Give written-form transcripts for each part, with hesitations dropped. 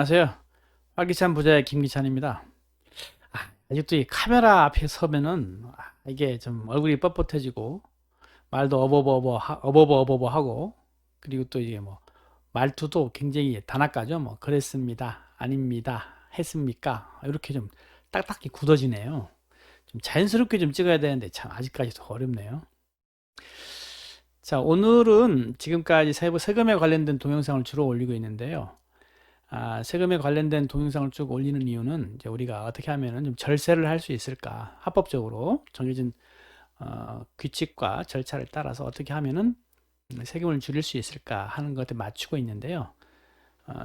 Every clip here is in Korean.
안녕하세요. 활기찬 부자의 김기찬입니다. 아직도 이 카메라 앞에 서면은 이게 좀 얼굴이 뻣뻣해지고 말도 어버버 하고, 그리고 또 이게 뭐 말투도 굉장히 단아까죠. 뭐 그랬습니다, 아닙니다, 했습니까, 이렇게 좀 딱딱히 굳어지네요. 좀 자연스럽게 좀 찍어야 되는데 참 아직까지도 어렵네요. 자, 오늘은 지금까지 세금에 관련된 동영상을 주로 올리고 있는데요. 세금에 관련된 동영상을 쭉 올리는 이유는 이제 우리가 어떻게 하면은 좀 절세를 할 수 있을까, 합법적으로 정해진 규칙과 절차를 따라서 어떻게 하면은 세금을 줄일 수 있을까 하는 것에 맞추고 있는데요.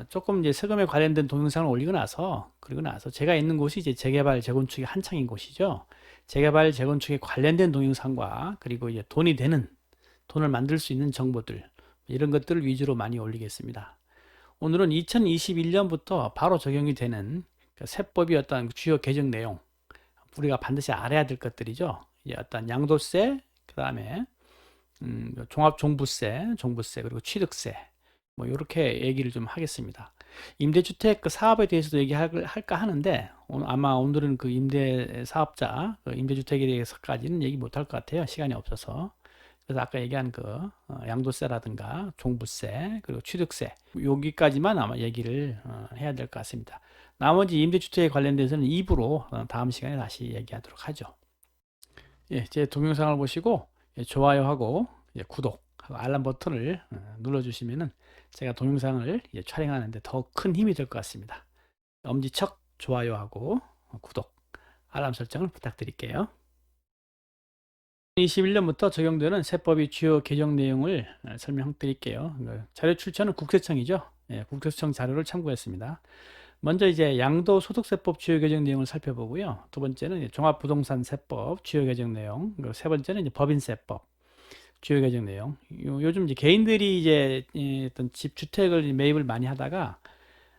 조금 이제 세금에 관련된 동영상을 올리고 나서, 그리고 나서 제가 있는 곳이 이제 재개발 재건축이 한창인 곳이죠. 재개발 재건축에 관련된 동영상과, 그리고 이제 돈을 만들 수 있는 정보들, 이런 것들을 위주로 많이 올리겠습니다. 오늘은 2021년부터 바로 적용이 되는 세법이 어떤 주요 개정 내용, 우리가 반드시 알아야 될 것들이죠. 어떤 양도세, 그 다음에 종부세, 그리고 취득세, 뭐 이렇게 얘기를 좀 하겠습니다. 임대주택 그 사업에 대해서도 얘기할까 하는데, 오늘은 그 임대사업자, 그 임대주택에 대해서까지는 얘기 못할 것 같아요. 시간이 없어서. 그래서 아까 얘기한 그 양도세라든가 종부세, 그리고 취득세, 여기까지만 아마 얘기를 해야 될 것 같습니다. 나머지 임대주택에 관련돼서는 2부로 다음 시간에 다시 얘기하도록 하죠. 예, 제 동영상을 보시고 좋아요하고 구독하고 알람 버튼을 눌러주시면은 제가 동영상을 촬영하는데 더 큰 힘이 될 것 같습니다. 엄지척 좋아요하고 구독, 알람 설정을 부탁드릴게요. 2021년부터 적용되는 세법의 주요 개정 내용을 설명드릴게요. 자료 출처는 국세청이죠. 예, 국세청 자료를 참고했습니다. 먼저 이제 양도소득세법 주요 개정 내용을 살펴보고요. 두 번째는 종합부동산세법 주요 개정 내용, 그리고 세 번째는 이제 법인세법 주요 개정 내용. 요즘 이제 개인들이 이제 어떤 주택을 매입을 많이 하다가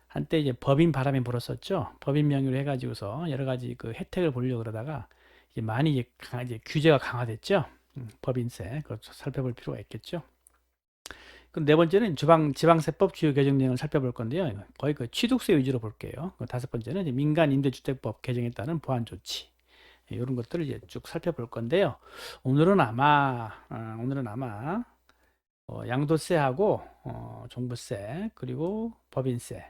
한때 이제 법인 바람이 불었었죠. 법인 명의로 해가지고서 여러 가지 그 혜택을 보려고 그러다가 이제 많이 이제 규제가 강화됐죠. 법인세, 그거 살펴볼 필요가 있겠죠. 그럼 네 번째는 지방세법 주요 개정 내용을 살펴볼 건데요. 거의 그 취득세 위주로 볼게요. 다섯 번째는 이제 민간 임대주택법 개정에 따른 보완 조치, 이런 것들을 이제 쭉 살펴볼 건데요. 오늘은 아마 양도세하고 종부세, 그리고 법인세,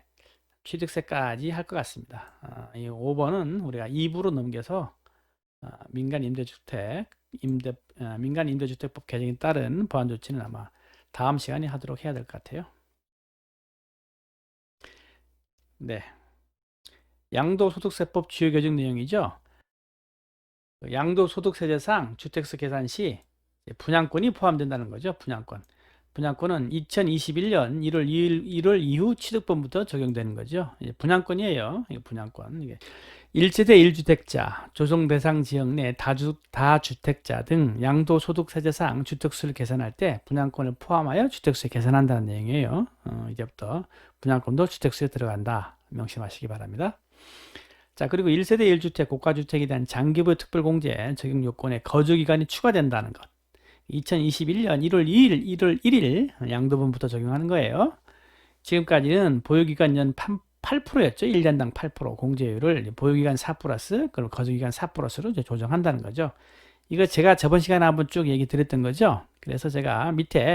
취득세까지 할 것 같습니다. 이 5번은 우리가 2부로 넘겨서 민간 임대주택법 개정에 따른 보완 조치는 아마 다음 시간에 하도록 해야 될 것 같아요. 네, 양도소득세법 주요 개정 내용이죠. 양도소득세제상 주택수 계산 시 분양권이 포함된다는 거죠. 분양권은 2021년 1월 이후 취득분부터 적용되는 거죠. 분양권이에요. 분양권. 1세대 1주택자, 조정 대상 지역 내 다주택자 등 양도소득세제상 주택수를 계산할 때 분양권을 포함하여 주택수에 계산한다는 내용이에요. 이제부터 분양권도 주택수에 들어간다, 명심하시기 바랍니다. 자, 그리고 1세대 1주택 고가주택에 대한 장기부여 특별공제 적용 요건에 거주기간이 추가된다는 것. 2021년 1월 1일 양도분부터 적용하는 거예요. 지금까지는 보유기간 연 8%였죠. 1년당 8% 공제율을 보유기간 4 플러스, 그리고 거주기간 4 플러스로 조정한다는 거죠. 이거 제가 저번 시간에 한번 쭉 얘기 드렸던 거죠. 그래서 제가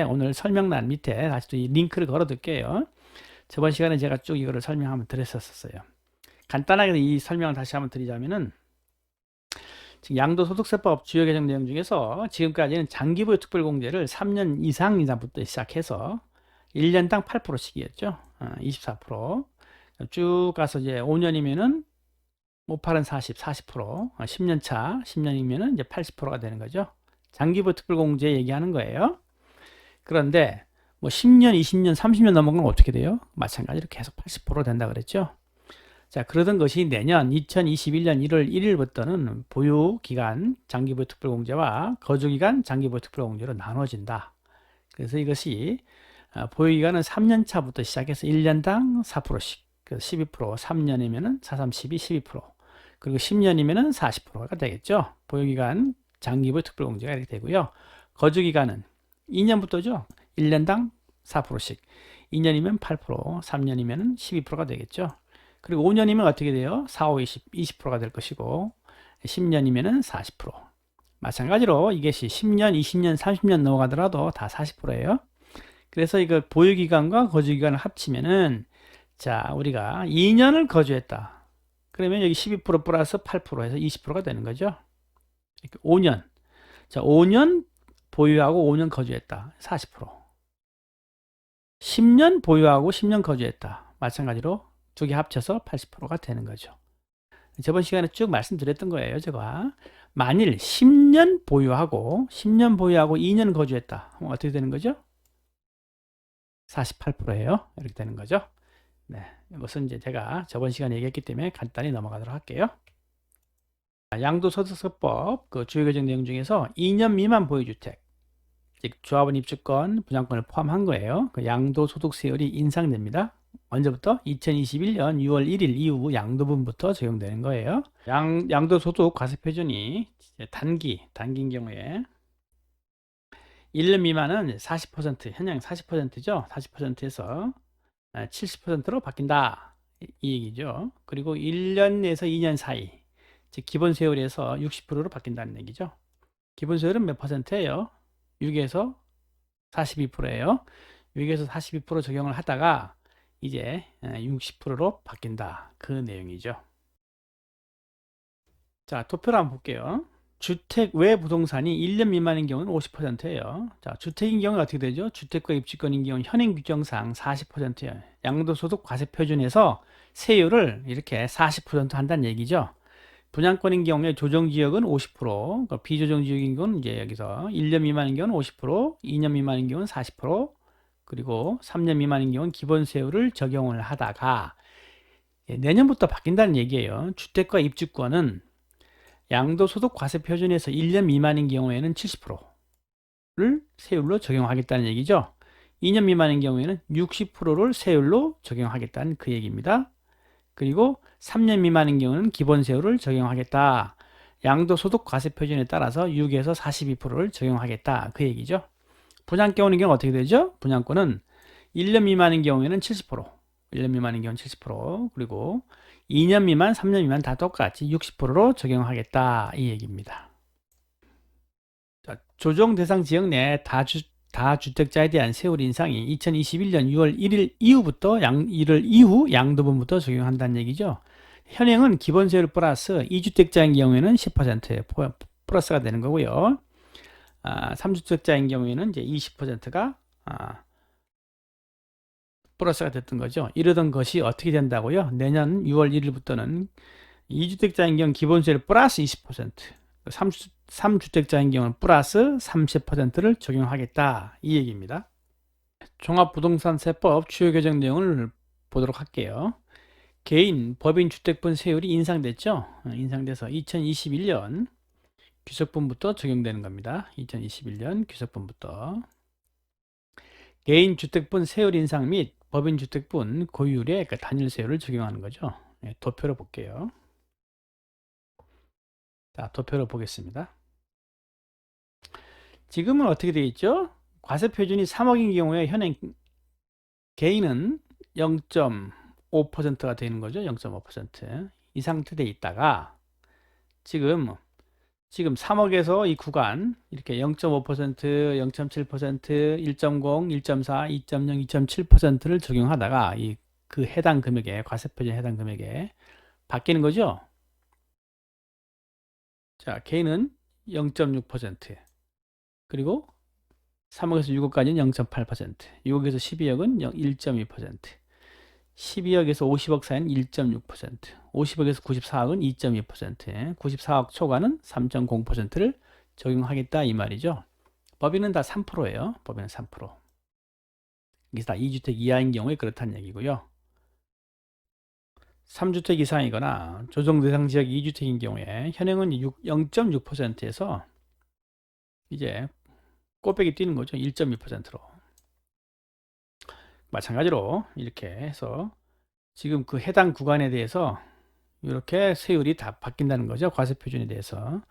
오늘 설명란 밑에 다시 또 이 링크를 걸어 둘게요. 저번 시간에 제가 쭉 이거를 설명하면 드렸었어요. 간단하게 이 설명을 다시 한번 드리자면은, 양도소득세법 주요 개정 내용 중에서 지금까지는 장기부여 특별공제를 3년 이상부터 시작해서 1년당 8%씩이었죠. 24%. 쭉 가서 이제 5년이면은 58은 40%, 10년 차, 10년이면은 이제 80%가 되는 거죠. 장기부여 특별공제 얘기하는 거예요. 그런데 뭐 10년, 20년, 30년 넘어가면 어떻게 돼요? 마찬가지로 계속 80% 된다 그랬죠. 자, 그러던 것이 내년 2021년 1월 1일부터는 보유기간 장기부여 특별공제와 거주기간 장기부여 특별공제로 나눠진다. 그래서 이것이 보유기간은 3년 차부터 시작해서 1년당 4%씩, 그래서 12%, 3년이면은 4, 3, 12, 12%, 그리고 10년이면은 40%가 되겠죠. 보유기간 장기부여 특별공제가 이렇게 되고요. 거주기간은 2년부터죠. 1년당 4%씩, 2년이면 8%, 3년이면 12%가 되겠죠. 그리고 5년이면 어떻게 돼요? 4, 5, 20%가 될 것이고 10년이면은 40%. 마찬가지로 이것이 10년, 20년, 30년 넘어가더라도 다 40%예요. 그래서 이거 보유기간과 거주기간을 합치면은 자, 우리가 2년을 거주했다. 그러면 여기 12% 플러스 8% 해서 20%가 되는 거죠. 이렇게 5년. 자, 5년 보유하고 5년 거주했다. 40%. 10년 보유하고 10년 거주했다. 마찬가지로 두 개 합쳐서 80%가 되는 거죠. 저번 시간에 쭉 말씀드렸던 거예요, 제가. 만일 10년 보유하고 2년 거주했다. 그럼 어떻게 되는 거죠? 48%예요. 이렇게 되는 거죠. 네, 이것은 이제 제가 저번 시간에 얘기했기 때문에 간단히 넘어가도록 할게요. 양도소득세법 그 주요 규정 내용 중에서 2년 미만 보유주택, 즉 조합원 입주권, 분양권을 포함한 거예요. 그 양도소득세율이 인상됩니다. 언제부터? 2021년 6월 1일 이후 양도분부터 적용되는 거예요. 양도소득 과세표준이 단기인 경우에 1년 미만은 40%, 현행 40%죠. 40%에서 70%로 바뀐다. 이 얘기죠. 그리고 1년에서 2년 사이, 즉 기본 세율에서 60%로 바뀐다는 얘기죠. 기본 세율은 몇 퍼센트예요? 6에서 42%예요. 6에서 42% 적용을 하다가 이제 60%로 바뀐다. 그 내용이죠. 자, 도표를 한번 볼게요. 주택 외 부동산이 1년 미만인 경우는 50%예요. 자, 주택인 경우는 어떻게 되죠? 주택과 입주권인 경우는 현행 규정상 40%예요. 양도소득 과세 표준에서 세율을 이렇게 40% 한다는 얘기죠. 분양권인 경우에 조정지역은 50%, 그러니까 비조정지역인 경우는 이제 여기서 1년 미만인 경우는 50%, 2년 미만인 경우는 40%, 그리고 3년 미만인 경우는 기본 세율을 적용을 하다가 내년부터 바뀐다는 얘기예요. 주택과 입주권은 양도소득 과세 표준에서 1년 미만인 경우에는 70%를 세율로 적용하겠다는 얘기죠. 2년 미만인 경우에는 60%를 세율로 적용하겠다는 그 얘기입니다. 그리고 3년 미만인 경우는 기본 세율을 적용하겠다. 양도소득 과세 표준에 따라서 6에서 42%를 적용하겠다. 그 얘기죠. 분양권인 경우는 어떻게 되죠? 분양권은 1년 미만인 경우에는 70%, 1년 미만인 경우는 70%, 그리고 2년 미만, 3년 미만 다 똑같이 60%로 적용하겠다. 이 얘기입니다. 자, 조정 대상 지역 내 다주택자에 대한 세율 인상이 2021년 6월 1일 이후부터 1일 이후 양도분부터 적용한다는 얘기죠. 현행은 기본 세율 플러스 2주택자인 경우에는 10% 플러스가 되는 거고요. 3주택자인 경우에는 이제 20%가 플러스가 됐던 거죠. 이러던 것이 어떻게 된다고요? 내년 6월 1일부터는 2주택자인 경우 기본세율 플러스 20%, 3주택자인 경우는 플러스 30%를 적용하겠다. 이 얘기입니다. 종합부동산세법 주요 규정 내용을 보도록 할게요. 개인, 법인 주택분 세율이 인상됐죠? 인상돼서 2021년 귀속분부터 적용되는 겁니다. 2021년 귀속분부터. 개인 주택분 세율 인상 및 법인 주택분 고유율의 그 단일 세율을 적용하는 거죠. 도표로 볼게요. 자, 도표로 보겠습니다. 지금은 어떻게 되어 있죠? 과세 표준이 3억인 경우에 현행 개인은 0.5%가 되는 거죠. 0.5%. 이 상태에 있다가 지금 3억에서 이 구간 이렇게 0.5%, 0.7%, 1.0, 1.4, 2.0, 2.7%를 적용하다가 그 해당 금액에 과세 표준 해당 금액에 바뀌는 거죠. 자, 개인은 0.6%, 그리고 3억에서 6억까지는 0.8%, 6억에서 12억은 1.2%, 12억에서 50억 사이는 1.6%, 50억에서 94억은 2.2%, 94억 초과는 3.0%를 적용하겠다 이 말이죠. 법인은 다 3%예요. 법인은 3%. 이게 다 2주택 이하인 경우에 그렇다는 얘기고요. 3주택 이상이거나 조정 대상 지역 2주택인 경우에 현행은 0.6%에서 이제 꼬백이 뛰는 거죠. 1.2%로. 마찬가지로 이렇게 해서 지금 그 해당 구간에 대해서 이렇게 세율이 다 바뀐다는 거죠. 과세 표준에 대해서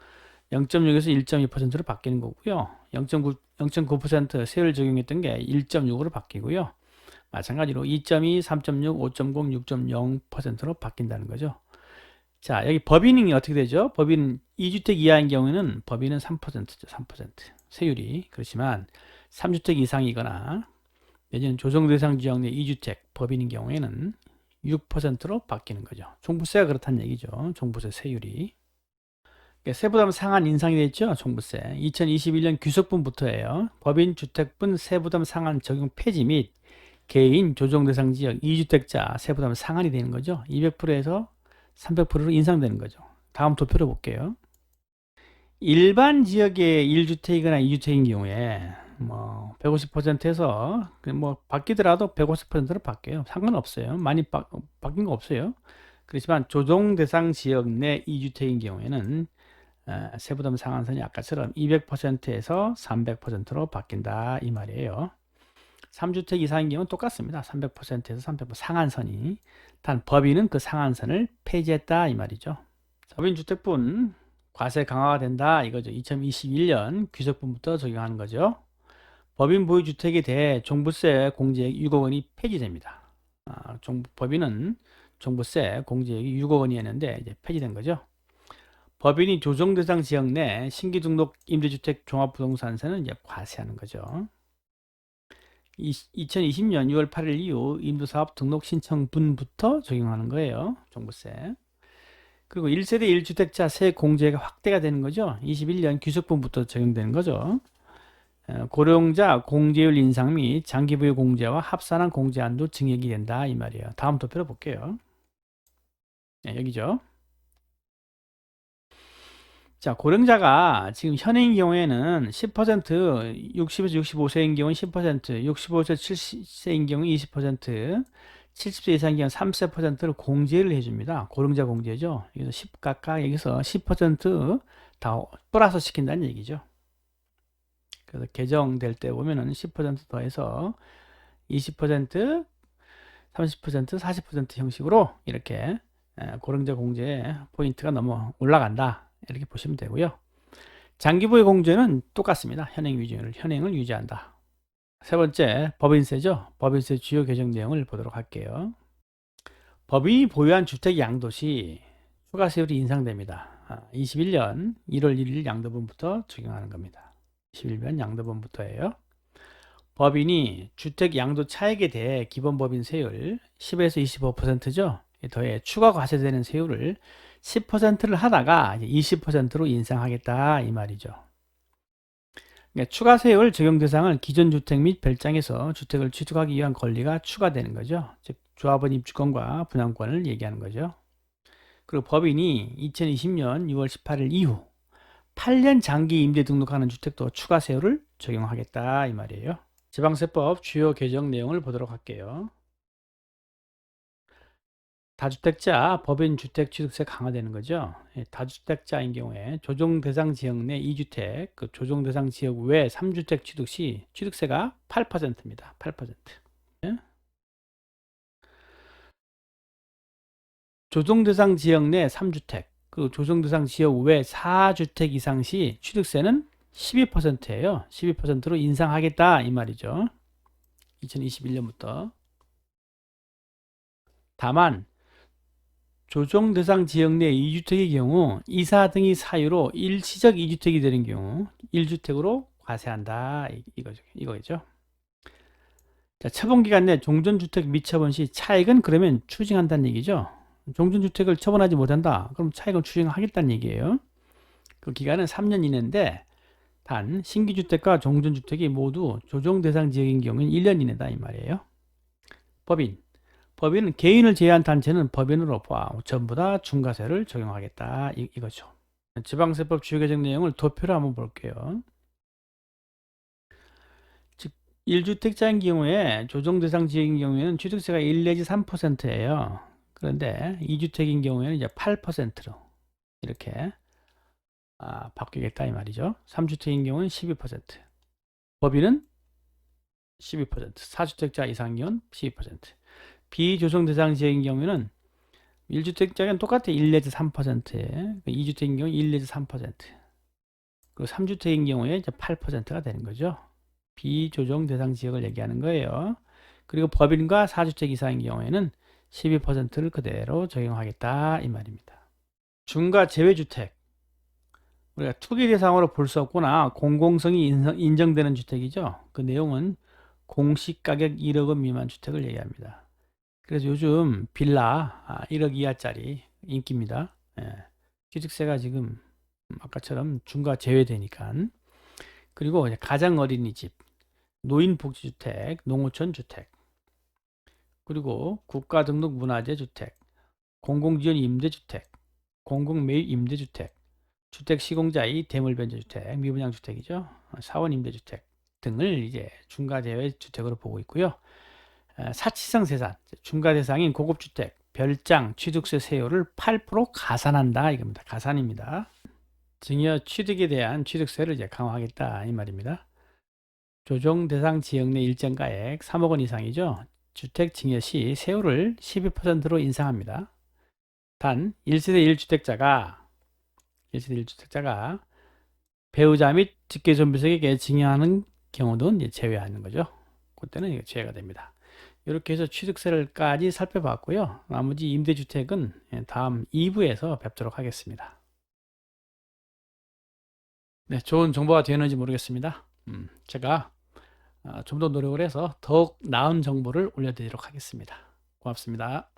0.6에서 1.2%로 바뀌는 거고요. 0.9% 세율 적용했던 게 1.6으로 바뀌고요. 마찬가지로 2.2, 3.6, 5.0, 6.0%로 바뀐다는 거죠. 자, 여기 법인이 어떻게 되죠? 법인 2주택 이하인 경우에는 법인은 3%죠. 3%. 세율이. 그렇지만 3주택 이상이거나 내지는 조정 대상 지역 내 2주택 법인인 경우에는 6%로 바뀌는 거죠. 종부세가 그렇다는 얘기죠. 종부세 세율이. 그러니까 세부담 상한 인상이 됐죠. 종부세. 2021년 귀속분부터예요. 법인 주택분 세부담 상한 적용 폐지 및 개인 조정 대상 지역 2주택자 세부담 상한이 되는 거죠. 200%에서 300%로 인상되는 거죠. 다음 도표를 볼게요. 일반 지역의 1주택이거나 2주택인 경우에 뭐 150%에서 뭐 바뀌더라도 150%로 바뀌어요. 상관없어요. 많이 바뀐 거 없어요. 그렇지만 조정 대상 지역 내 2주택인 경우에는 세부담 상한선이 아까처럼 200%에서 300%로 바뀐다 이 말이에요. 3주택 이상인 경우는 똑같습니다. 300%에서 300% 상한선이. 단 법인은 그 상한선을 폐지했다 이 말이죠. 법인 주택분 과세 강화가 된다 이거죠. 2021년 귀속분부터 적용하는 거죠. 법인 보유 주택에 대해 종부세 공제액 6억 원이 폐지됩니다. 법인은 종부세 공제액이 6억 원이었는데 이제 폐지된 거죠. 법인이 조정 대상 지역 내 신규 등록 임대주택 종합부동산세는 이제 과세하는 거죠. 2020년 6월 8일 이후 임도사업 등록 신청분부터 적용하는 거예요. 종부세. 그리고 1세대 1주택자 세 공제가 확대가 되는 거죠. 21년 귀속분부터 적용되는 거죠. 고령자 공제율 인상 및 장기부여 공제와 합산한 공제 한도 증액이 된다 이 말이에요. 다음 도표를 볼게요. 네, 여기죠. 자, 고령자가 지금 현행인 경우에는 10%, 60에서 65세인 경우는 10%, 65에서 70세인 경우 20%, 70세 이상인 경우 30%를 공제를 해줍니다. 고령자 공제죠. 여기서 10 각각 여기서 10%다 플러스 시킨다는 얘기죠. 그래서 개정될 때 보면은 10% 더해서 20%, 30%, 40% 형식으로 이렇게 고령자 공제 포인트가 너무 올라간다. 이렇게 보시면 되고요. 장기부의 공제는 똑같습니다. 현행을 유지한다. 세 번째, 법인세죠. 법인세 주요 개정 내용을 보도록 할게요. 법인이 보유한 주택 양도시 추가세율이 인상됩니다. 21년 1월 1일 양도분부터 적용하는 겁니다. 21년 양도분부터예요. 법인이 주택 양도 차액에 대해 기본 법인 세율 10에서 25%죠. 더해 추가 과세되는 세율을 10%를 하다가 20%로 인상하겠다 이 말이죠. 그러니까 추가 세율 적용 대상을 기존 주택 및 별장에서 주택을 취득하기 위한 권리가 추가되는 거죠. 즉 조합원 입주권과 분양권을 얘기하는 거죠. 그리고 법인이 2020년 6월 18일 이후 8년 장기 임대 등록하는 주택도 추가 세율을 적용하겠다 이 말이에요. 지방세법 주요 개정 내용을 보도록 할게요. 다주택자 법인 주택 취득세 강화되는 거죠. 다주택자인 경우에 조정 대상 지역 내 2주택, 그 조정 대상 지역 외 3주택 취득 시 취득세가 8%입니다. 8%. 조정 대상 지역 내 3주택, 그 조정 대상 지역 외 4주택 이상 시 취득세는 12%예요. 12%로 인상하겠다 이 말이죠. 2021년부터. 다만 조정 대상 지역 내 2주택의 경우 이사 등의 사유로 일시적 2주택이 되는 경우 1주택으로 과세한다 이거죠. 자, 처분기간 내 종전주택 미처분 시 차익은 그러면 추징한다는 얘기죠. 종전주택을 처분하지 못한다. 그럼 차익은 추징하겠다는 얘기예요. 그 기간은 3년 이내인데 단 신규주택과 종전주택이 모두 조정 대상 지역인 경우는 1년 이내다 이 말이에요. 법인은 개인을 제외한 단체는 법인으로 전부 다 중과세를 적용하겠다 이거죠. 지방세법 주요 개정 내용을 도표로 한번 볼게요. 즉 1주택자인 경우에 조정 대상 지역인 경우에는 취득세가 1 내지 3%예요. 그런데 2주택인 경우에는 이제 8%로 이렇게 바뀌겠다 이 말이죠. 3주택인 경우는 12%, 법인은 12%, 4주택자 이상인 경우는 12%. 비조정 대상 지역인 경우에는 1주택자는 똑같아 1 내지 3%에 2주택인 경우 1 내지 3% 그리고 3주택인 경우에 이제 8%가 되는 거죠. 비조정 대상 지역을 얘기하는 거예요. 그리고 법인과 4주택 이상인 경우에는 12%를 그대로 적용하겠다 이 말입니다. 중과 제외주택, 우리가 투기 대상으로 볼 수 없거나 공공성이 인정되는 주택이죠. 그 내용은 공시가격 1억 원 미만 주택을 얘기합니다. 그래서 요즘 빌라 1억 이하짜리 인기입니다. 예. 취득세가 지금 아까처럼 중과 제외되니까. 그리고 가장 어린이집, 노인복지주택, 농어촌 주택, 그리고 국가등록 문화재 주택, 공공지원 임대주택, 공공매입 임대주택, 주택 시공자의 대물변제주택, 미분양주택이죠. 사원 임대주택 등을 이제 중과 제외 주택으로 보고 있고요. 사치성 세산, 중과 대상인 고급주택, 별장, 취득세 세율을 8% 가산한다 이겁니다. 가산입니다. 증여 취득에 대한 취득세를 이제 강화하겠다 이 말입니다. 조정 대상 지역 내 일정가액 3억 원 이상이죠. 주택 증여 시 세율을 12%로 인상합니다. 단 1세대 1주택자가 배우자 및 직계존비속에게 증여하는 경우는 이제 제외하는 거죠. 그때는 이게 제외가 됩니다. 이렇게 해서 취득세를까지 살펴봤고요. 나머지 임대주택은 다음 2부에서 뵙도록 하겠습니다. 네, 좋은 정보가 되었는지 모르겠습니다. 제가 좀 더 노력을 해서 더욱 나은 정보를 올려드리도록 하겠습니다. 고맙습니다.